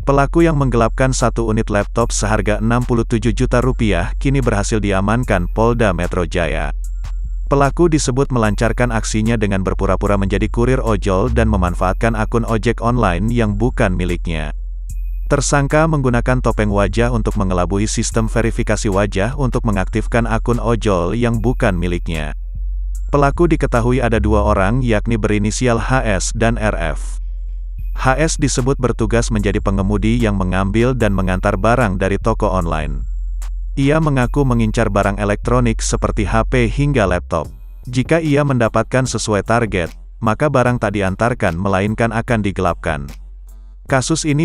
Pelaku yang menggelapkan satu unit laptop seharga Rp67 juta kini berhasil diamankan Polda Metro Jaya. Pelaku disebut melancarkan aksinya dengan berpura-pura menjadi kurir ojol dan memanfaatkan akun ojek online yang bukan miliknya. Tersangka menggunakan topeng wajah untuk mengelabui sistem verifikasi wajah untuk mengaktifkan akun ojol yang bukan miliknya. Pelaku diketahui ada dua orang yakni berinisial HS dan RF. HS disebut bertugas menjadi pengemudi yang mengambil dan mengantar barang dari toko online. Ia mengaku mengincar barang elektronik seperti HP hingga laptop. Jika ia mendapatkan sesuai target, maka barang tak diantarkan melainkan akan digelapkan. Kasus ini